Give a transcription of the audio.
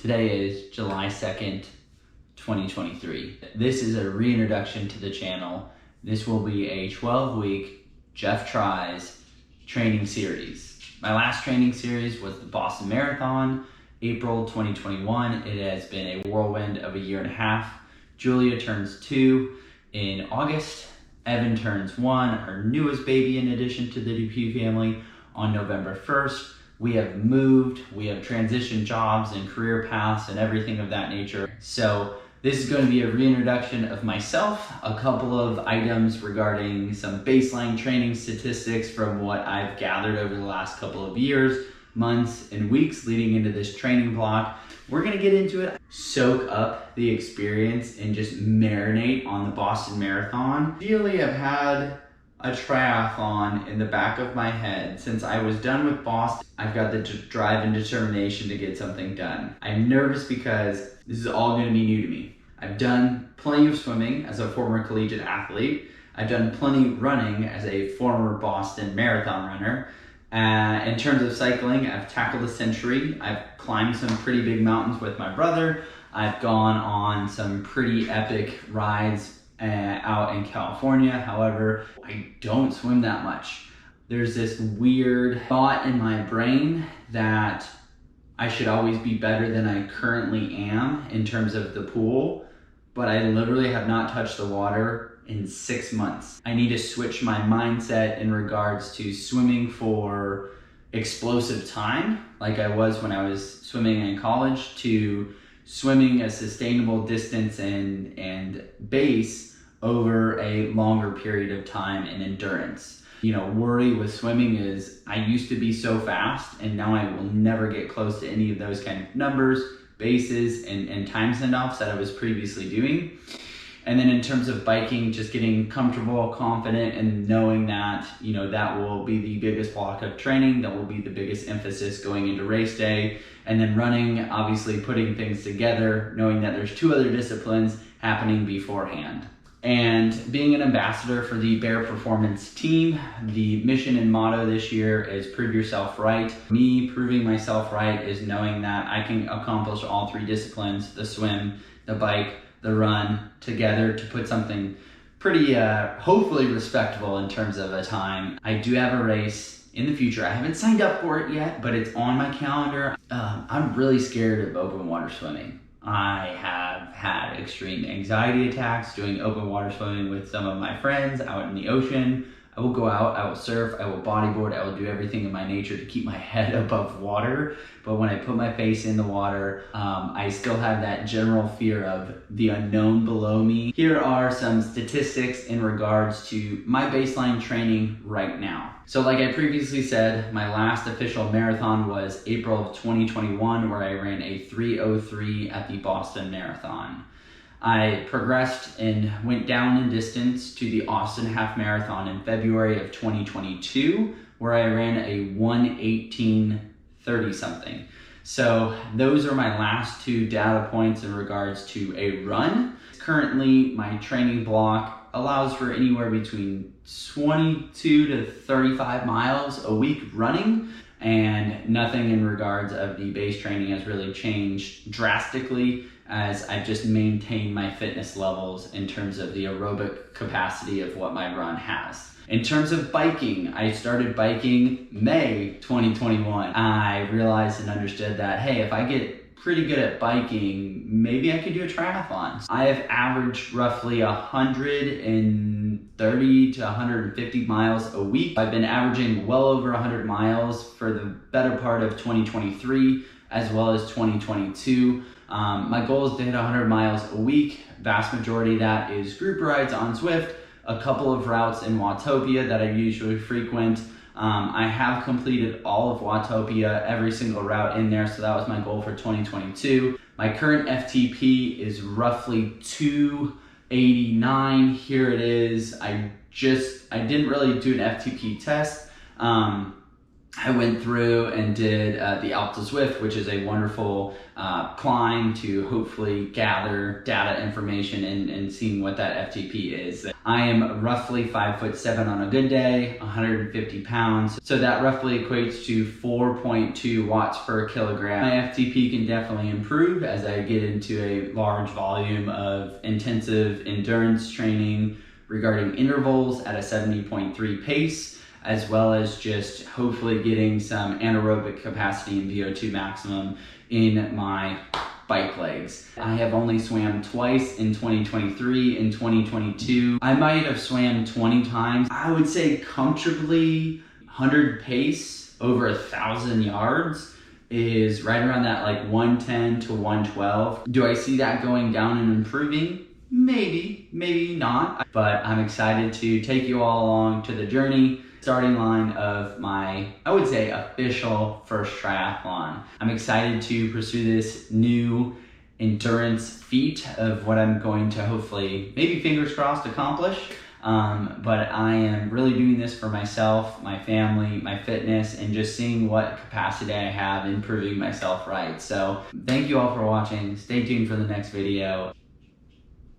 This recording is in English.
Today is July 2nd, 2023. This is a reintroduction to the channel. This will be a 12-week Jeff Tries training series. My last training series was the Boston Marathon, April 2021. It has been a whirlwind of a year and a half. Julia turns 2 in August. Evan turns 1, our newest baby in addition to the Dupuy family, on November 1st. We have moved, we have transitioned jobs and career paths and everything of that nature. So this is going to be a reintroduction of myself, a couple of items regarding some baseline training statistics from what I've gathered over the last couple of years, months, and weeks leading into this training block. We're gonna get into it, soak up the experience and just marinate on the Boston Marathon. Really have had a triathlon in the back of my head. Since I was done with Boston, I've got the drive and determination to get something done. I'm nervous because this is all gonna be new to me. I've done plenty of swimming as a former collegiate athlete. I've done plenty running as a former Boston Marathon runner. In terms of cycling, I've tackled a century. I've climbed some pretty big mountains with my brother. I've gone on some pretty epic rides out in California. However, I don't swim that much. There's this weird thought in my brain that I should always be better than I currently am in terms of the pool, but I literally have not touched the water in 6 months. I need to switch my mindset in regards to swimming for explosive time, like I was when I was swimming in college, to swimming a sustainable distance and base over a longer period of time and endurance. Worry with swimming is I used to be so fast and now I will never get close to any of those kind of numbers, bases, and time send-offs that I was previously doing. And then in terms of biking, just getting comfortable, confident, and knowing that, that will be the biggest block of training, that will be the biggest emphasis going into race day. And then running, obviously putting things together, knowing that there's 2 other disciplines happening beforehand. And being an ambassador for the Bear Performance team, the mission and motto this year is prove yourself right. Me proving myself right is knowing that I can accomplish all 3 disciplines, the swim, the bike, the run, together to put something pretty, hopefully respectable in terms of a time. I do have a race in the future. I haven't signed up for it yet, but it's on my calendar. I'm really scared of open water swimming. I have had extreme anxiety attacks doing open water swimming with some of my friends out in the ocean. I will go out, I will surf, I will bodyboard, I will do everything in my nature to keep my head above water. But when I put my face in the water, I still have that general fear of the unknown below me. Here are some statistics in regards to my baseline training right now. So like I previously said, my last official marathon was April of 2021, where I ran a 3:03 at the Boston Marathon. I progressed and went down in distance to the Austin Half Marathon in February of 2022, where I ran a 1:18:30 something. So those are my last 2 data points in regards to a run. Currently, my training block allows for anywhere between 22 to 35 miles a week running, and nothing in regards of the base training has really changed drastically, as I've just maintained my fitness levels in terms of the aerobic capacity of what my run has. In terms of biking, I started biking May 2021. I realized and understood that, hey, if I get pretty good at biking, maybe I could do a triathlon. I have averaged roughly 130 to 150 miles a week. I've been averaging well over 100 miles for the better part of 2023 as well as 2022. My goal is to hit 100 miles a week. Vast majority of that is group rides on Zwift, a couple of routes in Watopia that I usually frequent. I have completed all of Watopia, every single route in there, so that was my goal for 2022. My current FTP is roughly 289. Here it is. I didn't really do an FTP test. I went through and did the Alpe d'Huez Zwift, which is a wonderful climb to hopefully gather data information and seeing what that FTP is. I am roughly 5'7" on a good day, 150 pounds. So that roughly equates to 4.2 watts per kilogram. My FTP can definitely improve as I get into a large volume of intensive endurance training regarding intervals at a 70.3 pace, as well as just hopefully getting some anaerobic capacity and VO2 maximum in my bike legs. I have only swam twice in 2023. In 2022, I might have swam 20 times. I would say comfortably 100 pace over 1,000 yards is right around that like 110 to 112. Do I see that going down and improving? Maybe, maybe not. But I'm excited to take you all along to the journey, starting line of my, I would say, official first triathlon. I'm excited to pursue this new endurance feat of what I'm going to hopefully, maybe fingers crossed, accomplish. But I am really doing this for myself, my family, my fitness, and just seeing what capacity I have in proving myself right. So thank you all for watching. Stay tuned for the next video.